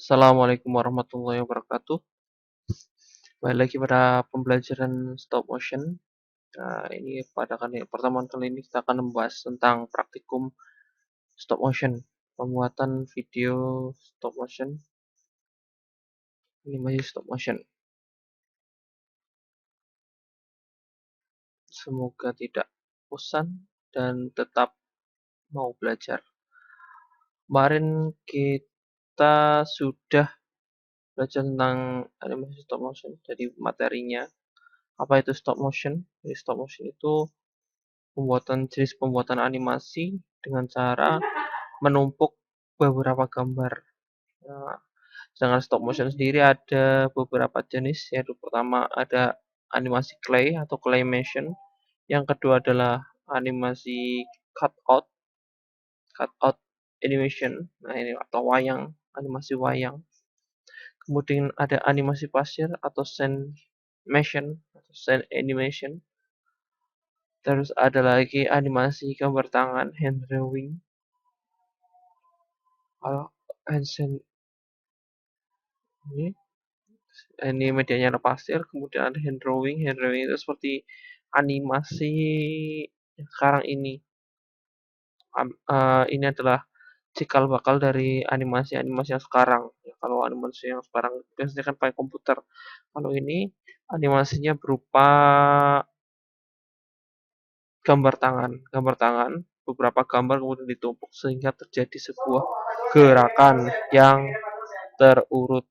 Assalamualaikum warahmatullahi wabarakatuh. Kembali lagi pada pembelajaran stop motion. Nah, ini pada pertemuan kali ini kita akan membahas tentang praktikum stop motion, pembuatan video stop motion, animasi stop motion. Semoga tidak bosan dan tetap mau belajar. Kemarin kita sudah belajar tentang animasi stop motion. Jadi materinya apa itu stop motion? Jadi stop motion itu jenis pembuatan animasi dengan cara menumpuk beberapa gambar. Nah, sedangkan stop motion sendiri ada beberapa jenis, yaitu pertama ada animasi clay atau claymation, yang kedua adalah animasi cutout, cutout animation, nah ini atau wayang, animasi wayang. Kemudian ada animasi pasir atau sand animation. Terus ada lagi animasi gambar tangan, hand drawing. Kalau hand ini medianya ada pasir, kemudian ada hand drawing. Hand drawing itu seperti animasi yang sekarang ini. Ini adalah cikal bakal dari animasi-animasi yang sekarang. Ya, kalau animasi yang sekarang biasanya kan pakai komputer. Kalau ini animasinya berupa gambar tangan, beberapa gambar kemudian ditumpuk sehingga terjadi sebuah gerakan yang terurut.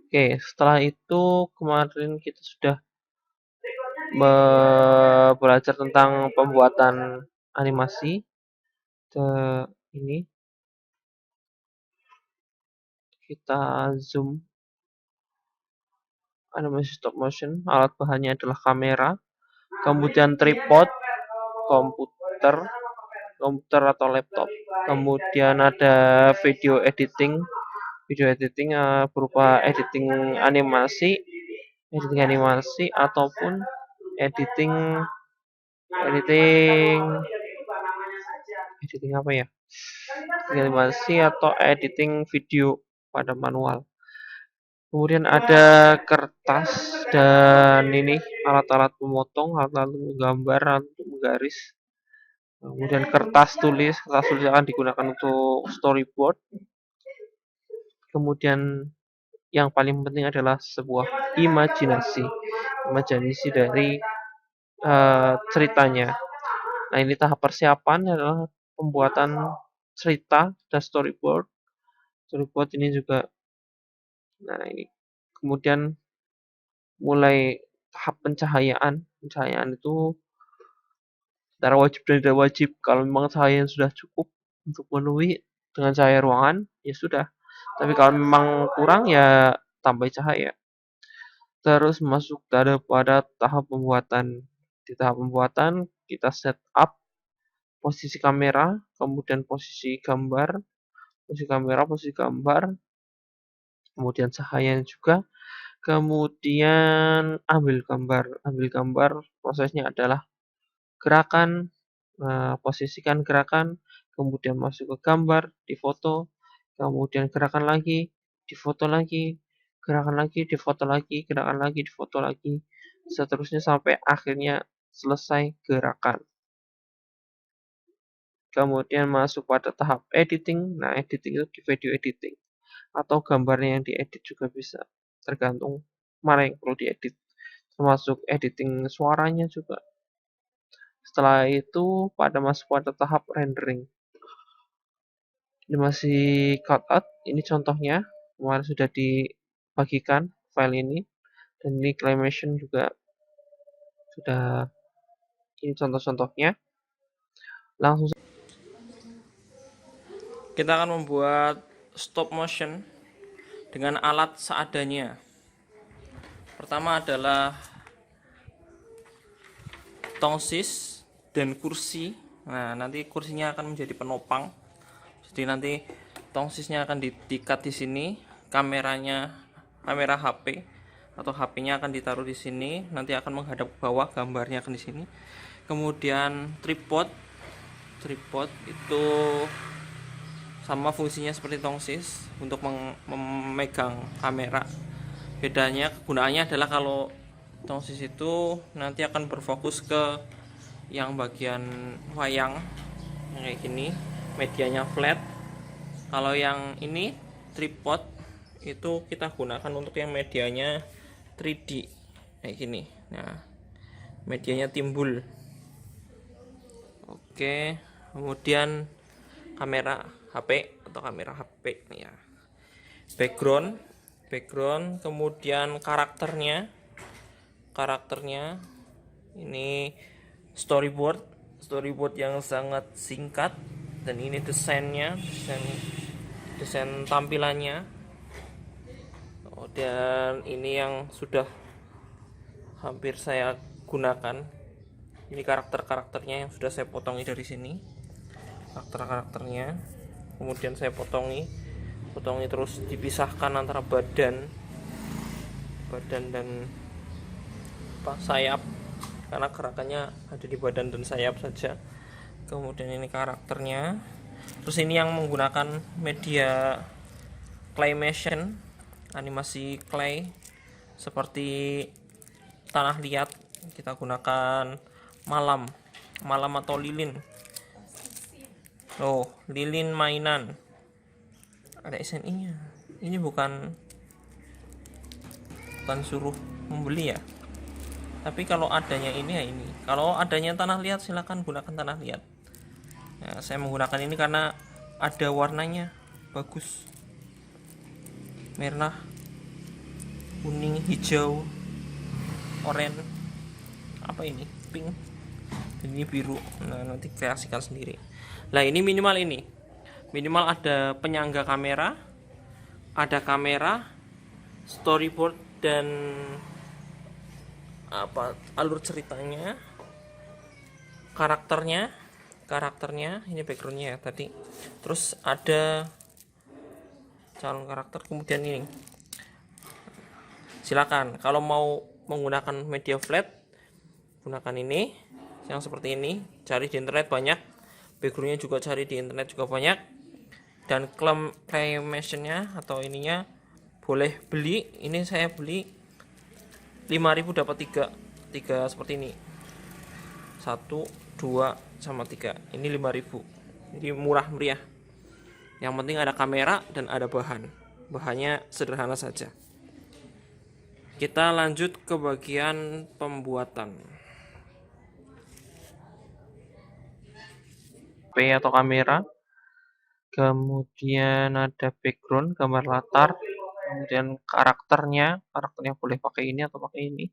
Oke, setelah itu kemarin kita sudah belajar tentang pembuatan animasi. Ini kita zoom animasi stop motion. Alat bahannya adalah kamera, kemudian tripod, komputer, atau laptop. Kemudian ada video editing. Video editing berupa editing animasi ataupun editing editing editing apa ya? Animasi atau editing video pada manual. Kemudian ada kertas dan ini alat-alat pemotong, alat-alat menggambar, alat untuk menggaris. Kemudian kertas tulis akan digunakan untuk storyboard. Kemudian yang paling penting adalah sebuah imajinasi dari ceritanya. Nah, ini tahap persiapan adalah pembuatan cerita dan storyboard. Storyboard ini juga, nah ini kemudian mulai tahap pencahayaan. Pencahayaan itu antara wajib dan tidak wajib. Kalau memang cahaya yang sudah cukup untuk memenuhi dengan cahaya ruangan, ya sudah. Tapi kalau memang kurang, ya tambah cahaya. Terus masuk pada tahap pembuatan. Di tahap pembuatan, kita set up posisi kamera, kemudian posisi gambar, kemudian cahaya juga, kemudian ambil gambar. Ambil gambar prosesnya adalah gerakan, posisikan gerakan, kemudian masuk ke gambar, difoto, kemudian gerakan lagi, difoto lagi, gerakan lagi, difoto lagi, gerakan lagi, difoto lagi, seterusnya sampai akhirnya selesai gerakan. Kemudian masuk pada tahap editing. Nah, editing itu di video editing atau gambarnya yang diedit juga bisa, tergantung mana yang perlu diedit. Termasuk editing suaranya juga. Setelah itu masuk pada tahap rendering. Ini masih cutout, ini contohnya. Kemarin sudah dibagikan file ini. Dan ini claymation juga sudah, ini contoh-contohnya. Langsung kita akan membuat stop motion dengan alat seadanya. Pertama adalah tongsis dan kursi. Nah, nanti kursinya akan menjadi penopang. Jadi nanti tongsisnya akan diikat di sini, kamera HP atau HP-nya akan ditaruh di sini, nanti akan menghadap ke bawah, gambarnya akan di sini. Kemudian tripod itu sama fungsinya seperti tongsis untuk memegang kamera. Bedanya kegunaannya adalah kalau tongsis itu nanti akan berfokus ke yang bagian wayang yang kayak gini, medianya flat. Kalau yang ini tripod itu kita gunakan untuk yang medianya 3D kayak gini. Nah, medianya timbul. Oke, kemudian kamera HP atau kamera HP ya. Background, kemudian karakternya ini storyboard yang sangat singkat, dan ini desain tampilannya. Dan ini yang sudah hampir saya gunakan, ini karakternya yang sudah saya potongi dari sini, karakternya kemudian saya potongi terus dipisahkan antara badan dan sayap, karena gerakannya ada di badan dan sayap saja. Kemudian ini karakternya, terus ini yang menggunakan media claymation, animasi clay seperti tanah liat. Kita gunakan malam atau lilin. Lilin mainan, ada SNI nya. Ini bukan suruh membeli ya, tapi kalau adanya ini ya ini. Kalau adanya tanah liat silahkan gunakan tanah liat. Nah, saya menggunakan ini karena ada warnanya bagus, merah, kuning, hijau, oranye, apa ini, pink, dan ini biru. Nah, nanti kreasikan sendiri. Nah, ini minimal ada penyangga kamera, ada kamera, storyboard, dan alur ceritanya, karakternya ini backgroundnya ya tadi. Terus ada calon karakter, kemudian ini. Silakan kalau mau menggunakan media flat, gunakan ini yang seperti ini. Cari di internet banyak, backgroundnya juga cari di internet juga banyak. Dan claymationnya atau ininya boleh beli. Ini saya beli 5.000 dapat 3 seperti ini, 1, 2, sama 3. Ini 5.000, jadi murah meriah. Yang penting ada kamera dan ada bahannya sederhana saja. Kita lanjut ke bagian pembuatan. HP atau kamera, kemudian ada background, gambar latar, kemudian karakternya boleh pakai ini atau pakai ini,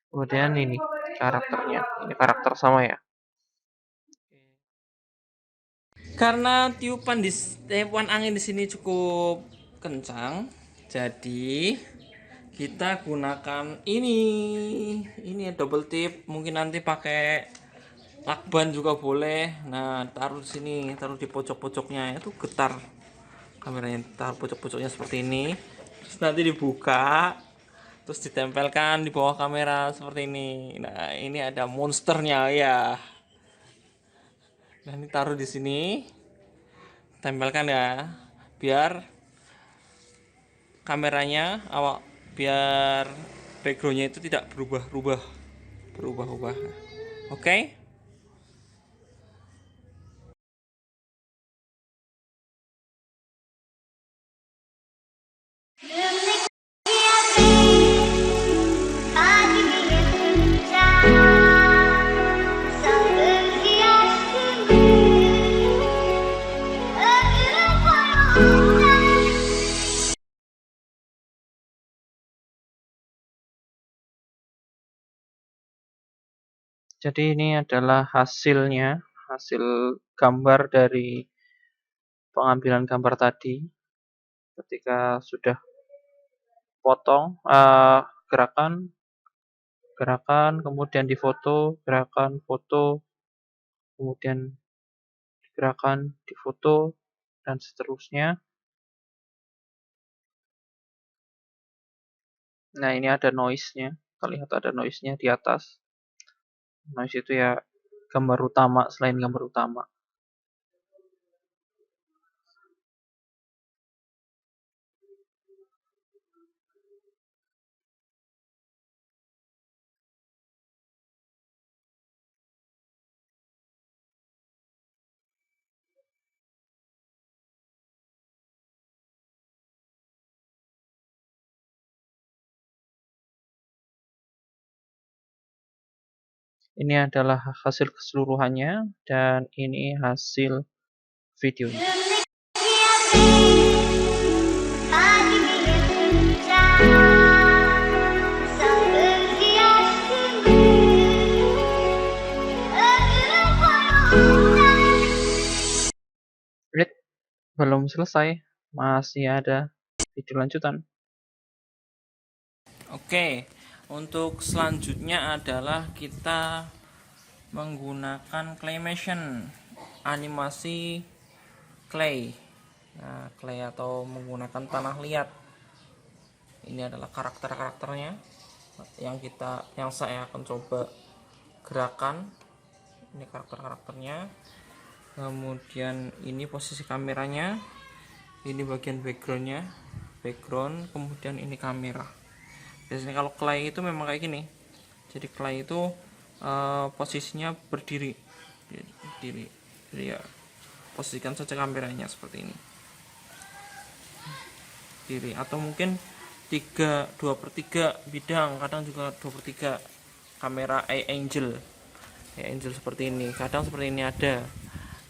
kemudian ini karakternya, ini karakter sama ya. Karena tiupan angin di sini cukup kencang, jadi kita gunakan ini double tip. Mungkin nanti pakai lakban juga boleh. Nah, taruh di sini, taruh di pojok-pojoknya, itu getar kameranya. Taruh pojok-pojoknya seperti ini, terus nanti dibuka, terus ditempelkan di bawah kamera seperti ini. Nah, ini ada monsternya ya. Nah, ini taruh di sini, tempelkan ya, biar kameranya biar backgroundnya itu tidak berubah-ubah. Oke. Jadi ini adalah hasil gambar dari pengambilan gambar tadi. Ketika sudah potong gerakan, kemudian difoto, gerakan, foto, kemudian gerakan, difoto, dan seterusnya. Nah, ini ada noise-nya. Terlihat ada noise-nya di atas. Noise itu ya gambar utama selain gambar utama. Ini adalah hasil keseluruhannya dan ini hasil videonya. Wait, belum selesai, masih ada video lanjutan. Oke, untuk selanjutnya adalah kita menggunakan claymation, animasi clay. Nah, clay atau menggunakan tanah liat. Ini adalah karakter-karakternya yang saya akan coba gerakan. Ini karakter-karakternya. Kemudian ini posisi kameranya, ini bagian background, kemudian ini kamera. Biasanya kalau clay itu memang kayak gini, jadi clay itu posisinya berdiri, jadi ya posisikan saja kameranya seperti ini, diri, atau mungkin 2/3 bidang, kadang juga 2/3 kamera angel seperti ini, kadang seperti ini ada,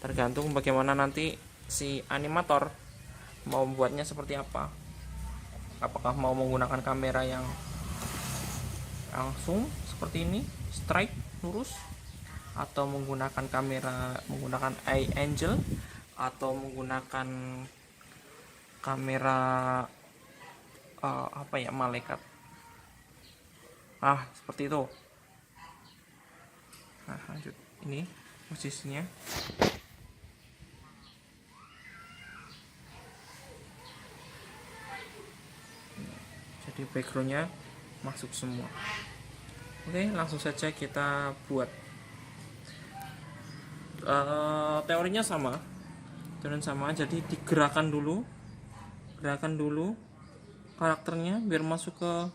tergantung bagaimana nanti si animator mau membuatnya seperti apa. Apakah mau menggunakan kamera yang langsung seperti ini, straight, lurus, atau menggunakan eye angel, atau menggunakan kamera malaikat. Seperti itu. Nah, lanjut. Ini posisinya. Jadi backgroundnya masuk semua. Oke, langsung saja kita buat. Teorinya sama. Jadi digerakkan dulu. Karakternya biar masuk ke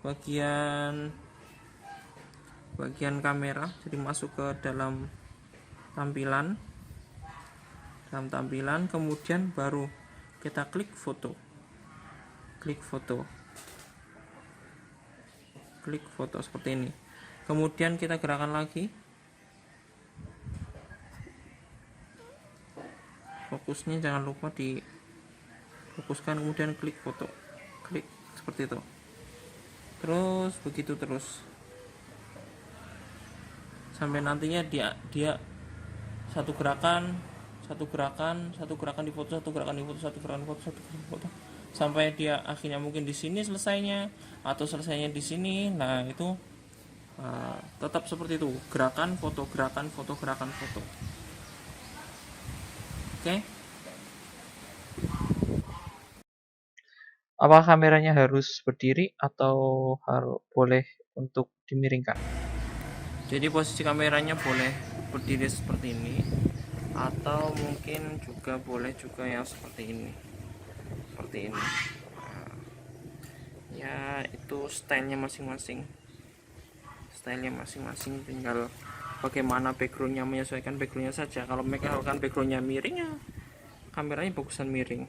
bagian kamera, jadi masuk ke dalam tampilan, kemudian baru kita klik foto seperti ini. Kemudian kita gerakan lagi, fokusnya jangan lupa difokuskan, kemudian klik foto, seperti itu, terus begitu terus sampai nantinya dia satu gerakan di foto, sampai dia akhirnya mungkin di sini selesainya, atau selesainya di sini. Nah, itu tetap seperti itu, gerakan foto. Oke. Apakah kameranya harus berdiri atau boleh untuk dimiringkan? Jadi posisi kameranya boleh berdiri seperti ini, atau mungkin juga boleh juga yang seperti ini. Nah, ya itu stylenya masing-masing, tinggal bagaimana backgroundnya, menyesuaikan backgroundnya saja. Kalau misalkan backgroundnya miring, ya kameranya bagusan miring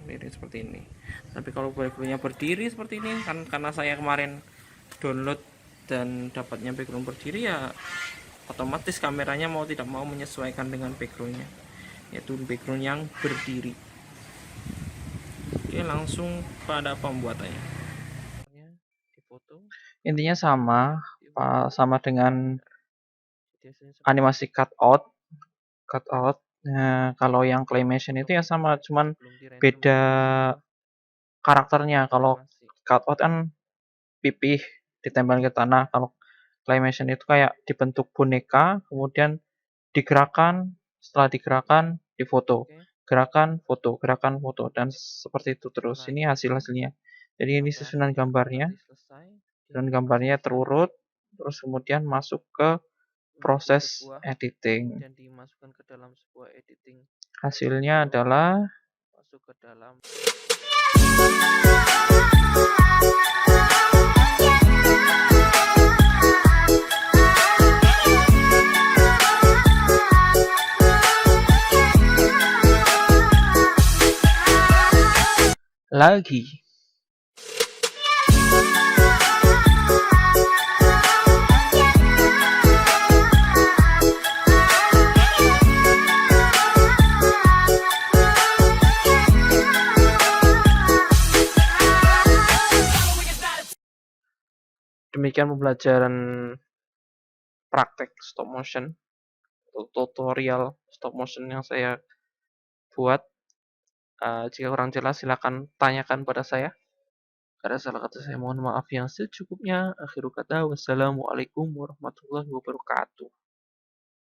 seperti ini. Tapi kalau backgroundnya berdiri seperti ini, kan karena saya kemarin download dan dapatnya background berdiri, ya otomatis kameranya mau tidak mau menyesuaikan dengan backgroundnya, yaitu background yang berdiri. Oke, langsung pada pembuatannya. Intinya sama dengan animasi cutout. Nah, kalau yang claymation itu ya sama, cuman beda karakternya. Kalau cutout kan pipih ditempel ke tanah, kalau claymation itu kayak dibentuk boneka, kemudian digerakkan, setelah digerakkan difoto, gerakan foto, dan seperti itu terus. Ini hasilnya. Jadi ini susunan gambarnya, dan gambarnya terurut, terus kemudian masuk ke proses editing. Hasilnya adalah masuk ke dalam lagi. Demikian pembelajaran praktek stop motion atau tutorial stop motion yang saya buat. Jika kurang jelas silakan tanyakan pada saya. Ada salah kata saya mohon maaf yang secukupnya. Akhirul kata wassalamualaikum warahmatullahi wabarakatuh.